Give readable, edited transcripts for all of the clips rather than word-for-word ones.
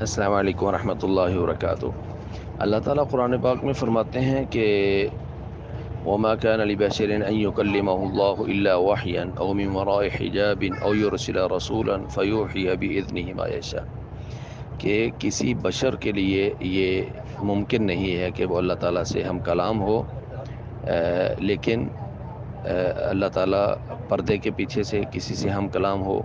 السلام علیکم ورحمۃ اللہ وبرکاتہ۔ اللہ تعالیٰ قرآن پاک میں فرماتے ہیں کہ وما كان لبشر ان يكلمه الله الا وحيا او من وراء حجاب او يرسل رسولا فيوحي باذنه ما يشاء، کہ کسی بشر کے لیے یہ ممکن نہیں ہے کہ وہ اللہ تعالیٰ سے ہم کلام ہو، لیکن اللہ تعالیٰ پردے کے پیچھے سے کسی سے ہم کلام ہو،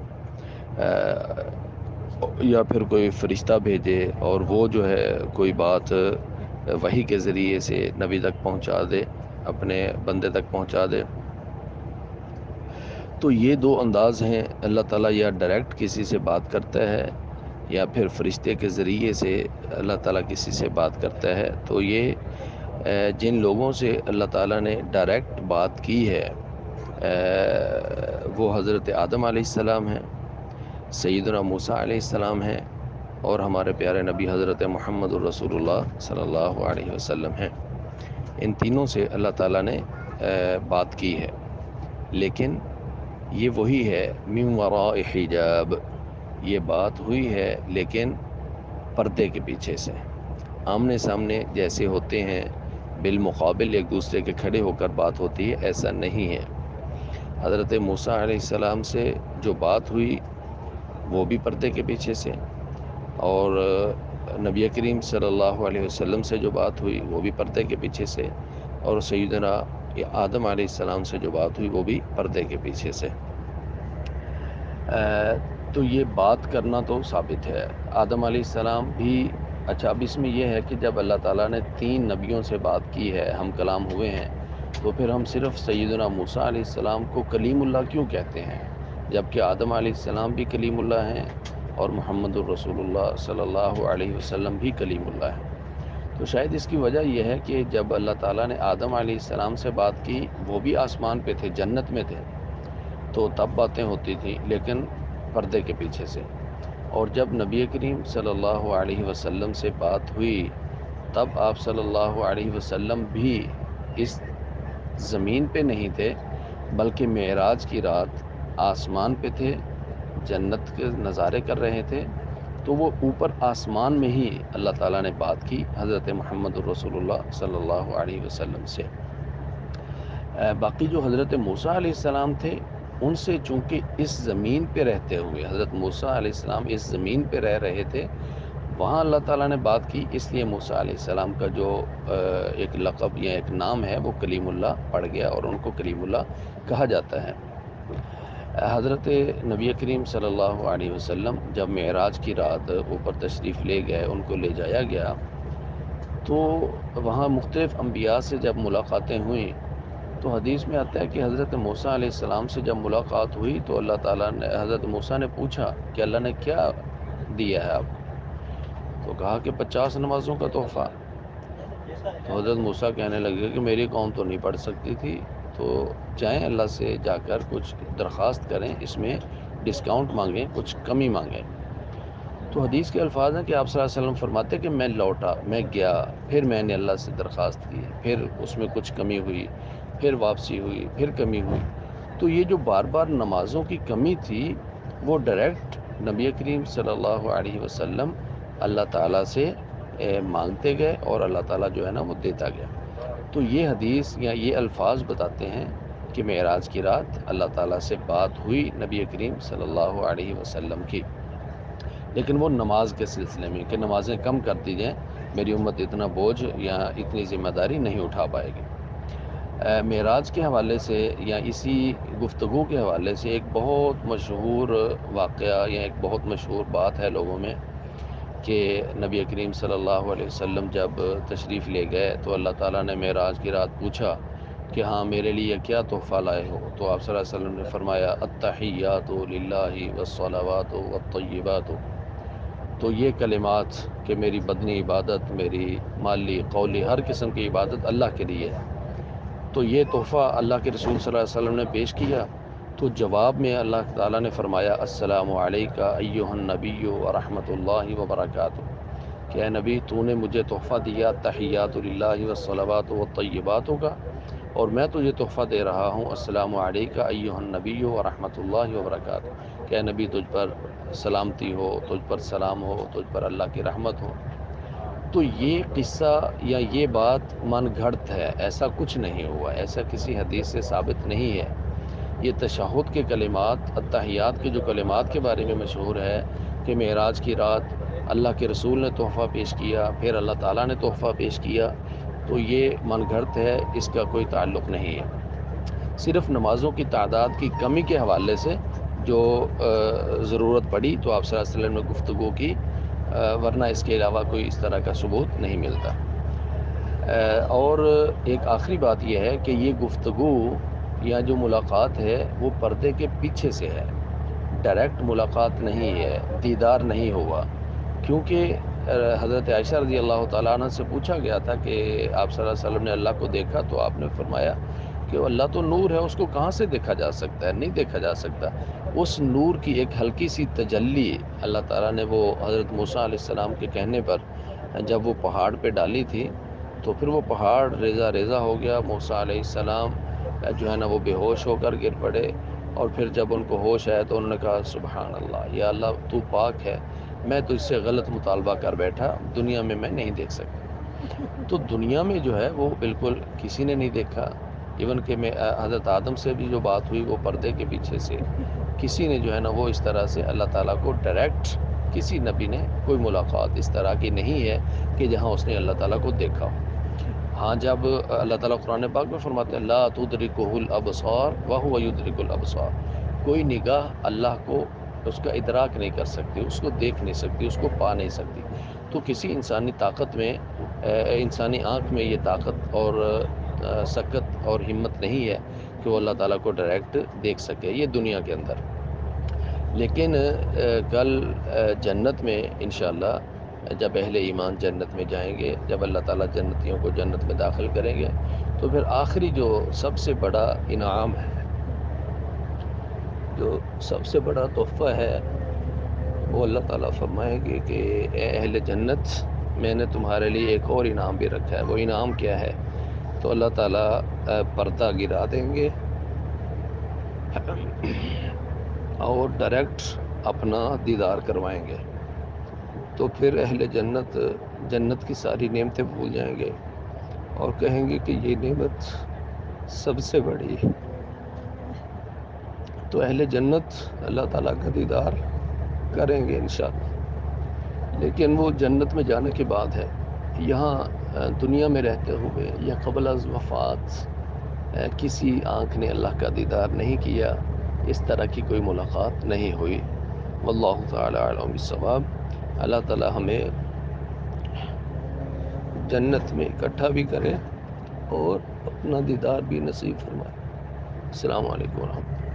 یا پھر کوئی فرشتہ بھیجے اور وہ جو ہے کوئی بات وحی کے ذریعے سے نبی تک پہنچا دے، اپنے بندے تک پہنچا دے۔ تو یہ دو انداز ہیں، اللہ تعالیٰ یا ڈائریکٹ کسی سے بات کرتا ہے یا پھر فرشتے کے ذریعے سے اللہ تعالیٰ کسی سے بات کرتا ہے۔ تو یہ جن لوگوں سے اللہ تعالیٰ نے ڈائریکٹ بات کی ہے وہ حضرت آدم علیہ السلام ہیں، سیدنا موسیٰ علیہ السلام ہیں، اور ہمارے پیارے نبی حضرت محمد الرسول اللہ صلی اللہ علیہ وسلم ہیں۔ ان تینوں سے اللہ تعالیٰ نے بات کی ہے، لیکن یہ وہی ہے من وراء حجاب، یہ بات ہوئی ہے لیکن پردے کے پیچھے سے۔ آمنے سامنے جیسے ہوتے ہیں بالمقابل ایک دوسرے کے کھڑے ہو کر بات ہوتی ہے، ایسا نہیں ہے۔ حضرت موسیٰ علیہ السلام سے جو بات ہوئی وہ بھی پردے کے پیچھے سے، اور نبی کریم صلی اللہ علیہ وسلم سے جو بات ہوئی وہ بھی پردے کے پیچھے سے، اور سیدنا آدم علیہ السلام سے جو بات ہوئی وہ بھی پردے کے پیچھے سے۔ تو یہ بات کرنا تو ثابت ہے۔ آدم علیہ السلام بھی، اچھا اب اس میں یہ ہے کہ جب اللہ تعالیٰ نے 3 نبیوں سے بات کی ہے، ہم کلام ہوئے ہیں، تو پھر ہم صرف سیدنا موسیٰ علیہ السلام کو کلیم اللہ کیوں کہتے ہیں، جبکہ آدم علیہ السلام بھی کلیم اللہ ہیں اور محمد الرسول اللہ صلی اللہ علیہ وسلم بھی کلیم اللہ ہیں۔ تو شاید اس کی وجہ یہ ہے کہ جب اللہ تعالیٰ نے آدم علیہ السلام سے بات کی وہ بھی آسمان پہ تھے، جنت میں تھے، تو تب باتیں ہوتی تھیں لیکن پردے کے پیچھے سے، اور جب نبی کریم صلی اللہ علیہ وسلم سے بات ہوئی تب آپ صلی اللہ علیہ وسلم بھی اس زمین پہ نہیں تھے بلکہ معراج کی رات آسمان پہ تھے، جنت کے نظارے کر رہے تھے۔ تو وہ اوپر آسمان میں ہی اللہ تعالیٰ نے بات کی حضرت محمد الرسول اللہ صلی اللہ علیہ وسلم سے۔ باقی جو حضرت موسیٰ علیہ السلام تھے ان سے چونکہ اس زمین پہ رہتے ہوئے، حضرت موسیٰ علیہ السلام اس زمین پہ رہ رہے تھے، وہاں اللہ تعالیٰ نے بات کی، اس لیے موسیٰ علیہ السلام کا جو ایک لقب یا ایک نام ہے وہ کلیم اللہ پڑ گیا اور ان کو کلیم اللہ کہا جاتا ہے۔ حضرت نبی کریم صلی اللہ علیہ وسلم جب معراج کی رات اوپر تشریف لے گئے، ان کو لے جایا گیا، تو وہاں مختلف انبیاء سے جب ملاقاتیں ہوئیں تو حدیث میں آتا ہے کہ حضرت موسیٰ علیہ السلام سے جب ملاقات ہوئی تو اللہ تعالیٰ نے، حضرت موسیٰ نے پوچھا کہ اللہ نے کیا دیا ہے آپ کو، تو کہا کہ 50 نمازوں کا تحفہ۔ تو حضرت موسیٰ کہنے لگے کہ میری قوم تو نہیں پڑھ سکتی تھی، تو جائیں اللہ سے جا کر کچھ درخواست کریں، اس میں ڈسکاؤنٹ مانگیں، کچھ کمی مانگیں۔ تو حدیث کے الفاظ ہیں کہ آپ صلی اللہ علیہ وسلم فرماتے کہ میں لوٹا، میں گیا، پھر میں نے اللہ سے درخواست کی، پھر اس میں کچھ کمی ہوئی، پھر واپسی ہوئی، پھر کمی ہوئی۔ تو یہ جو بار بار نمازوں کی کمی تھی وہ ڈائریکٹ نبی کریم صلی اللہ علیہ وسلم اللہ تعالیٰ سے مانگتے گئے اور اللہ تعالیٰ جو ہے نا وہ دیتا گیا۔ تو یہ حدیث یا یہ الفاظ بتاتے ہیں کہ معراج کی رات اللہ تعالیٰ سے بات ہوئی نبی کریم صلی اللہ علیہ وسلم کی، لیکن وہ نماز کے سلسلے میں کہ نمازیں کم کر دی جائیں، میری امت اتنا بوجھ یا اتنی ذمہ داری نہیں اٹھا پائے گی۔ معراج کے حوالے سے یا اسی گفتگو کے حوالے سے ایک بہت مشہور واقعہ یا ایک بہت مشہور بات ہے لوگوں میں کہ نبی کریم صلی اللہ علیہ وسلم جب تشریف لے گئے تو اللہ تعالیٰ نے معراج کی رات پوچھا کہ ہاں میرے لیے کیا تحفہ لائے ہو، تو آپ صلی اللہ علیہ وسلم نے فرمایا التحیات للہ والصلوات والطیبات۔ تو یہ کلمات کہ میری بدنی عبادت، میری مالی قولی ہر قسم کی عبادت اللہ کے لیے ہے، تو یہ تحفہ اللہ کے رسول صلی اللہ علیہ وسلم نے پیش کیا۔ تو جواب میں اللہ تعالیٰ نے فرمایا السلام علیکہ ایہا النبی ورحمۃ اللہ وبرکاتہ، کہ اے نبی تو نے مجھے تحفہ دیا تحیات للہ والصلوات والطیبات کا، اور میں تجھے تحفہ دے رہا ہوں، السلام علیکہ ایھا النبی ورحمۃ اللہ وبرکاتہ، کہ نبی تجھ پر سلامتی ہو، تجھ پر سلام ہو، تجھ پر اللہ کی رحمت ہو۔ تو یہ قصہ یا یہ بات من گھڑت ہے، ایسا کچھ نہیں ہوا، ایسا کسی حدیث سے ثابت نہیں ہے۔ یہ تشہد کے کلمات، اتحیات کے جو کلمات کے بارے میں مشہور ہے کہ معراج کی رات اللہ کے رسول نے تحفہ پیش کیا، پھر اللہ تعالیٰ نے تحفہ پیش کیا، تو یہ من گھڑت ہے، اس کا کوئی تعلق نہیں ہے۔ صرف نمازوں کی تعداد کی کمی کے حوالے سے جو ضرورت پڑی تو آپ صلی اللہ علیہ وسلم نے گفتگو کی، ورنہ اس کے علاوہ کوئی اس طرح کا ثبوت نہیں ملتا۔ اور ایک آخری بات یہ ہے کہ یہ گفتگو یا جو ملاقات ہے وہ پردے کے پیچھے سے ہے، ڈائریکٹ ملاقات نہیں ہے، دیدار نہیں ہوا، کیونکہ حضرت عائشہ رضی اللہ تعالیٰ عنہ سے پوچھا گیا تھا کہ آپ صلی اللہ علیہ وسلم نے اللہ کو دیکھا، تو آپ نے فرمایا کہ اللہ تو نور ہے، اس کو کہاں سے دیکھا جا سکتا ہے، نہیں دیکھا جا سکتا۔ اس نور کی ایک ہلکی سی تجلی اللہ تعالیٰ نے وہ حضرت موسیٰ علیہ السلام کے کہنے پر جب وہ پہاڑ پہ ڈالی تھی، تو پھر وہ پہاڑ ریزہ ریزہ ہو گیا، موسیٰ علیہ السلام جو ہے نا وہ بے ہوش ہو کر گر پڑے، اور پھر جب ان کو ہوش آیا تو انہوں نے کہا سبحان اللہ، یا اللہ تو پاک ہے، میں تو اس سے غلط مطالبہ کر بیٹھا، دنیا میں نہیں دیکھ سکتا۔ تو دنیا میں جو ہے وہ بالکل کسی نے نہیں دیکھا، ایون کہ میں حضرت آدم سے بھی جو بات ہوئی وہ پردے کے پیچھے سے، کسی نے جو ہے نا وہ اس طرح سے اللہ تعالیٰ کو ڈائریکٹ، کسی نبی نے کوئی ملاقات اس طرح کی نہیں ہے کہ جہاں اس نے اللہ تعالیٰ کو دیکھا ہو۔ ہاں جب اللہ تعالیٰ قرآن پاک میں فرماتے ہیں لا تدرکہ الابصار وہو یدرک الابصار، کوئی نگاہ اللہ کو اس کا ادراک نہیں کر سکتی، اس کو دیکھ نہیں سکتی، اس کو پا نہیں سکتی۔ تو کسی انسانی طاقت میں، انسانی آنکھ میں یہ طاقت اور سکت اور ہمت نہیں ہے کہ وہ اللہ تعالیٰ کو ڈائریکٹ دیکھ سکے، یہ دنیا کے اندر۔ لیکن کل جنت میں انشاءاللہ جب اہل ایمان جنت میں جائیں گے، جب اللہ تعالیٰ جنتیوں کو جنت میں داخل کریں گے، تو پھر آخری جو سب سے بڑا انعام ہے، جو سب سے بڑا تحفہ ہے، وہ اللہ تعالیٰ فرمائیں گے کہ اے اہل جنت، میں نے تمہارے لیے ایک اور انعام بھی رکھا ہے۔ وہ انعام کیا ہے؟ تو اللہ تعالیٰ پردہ گرا دیں گے اور ڈائریکٹ اپنا دیدار کروائیں گے، تو پھر اہل جنت جنت کی ساری نعمتیں بھول جائیں گے اور کہیں گے کہ یہ نعمت سب سے بڑی ہے۔ تو اہل جنت اللہ تعالیٰ کا دیدار کریں گے انشاءاللہ، لیکن وہ جنت میں جانے کے بعد ہے۔ یہاں دنیا میں رہتے ہوئے یا قبل از وفات کسی آنکھ نے اللہ کا دیدار نہیں کیا، اس طرح کی کوئی ملاقات نہیں ہوئی۔ واللہ تعالی اعلم بالصواب۔ اللہ تعالی ہمیں جنت میں اکٹھا بھی کرے اور اپنا دیدار بھی نصیب فرمائے۔ السلام علیکم ورحمۃ اللہ۔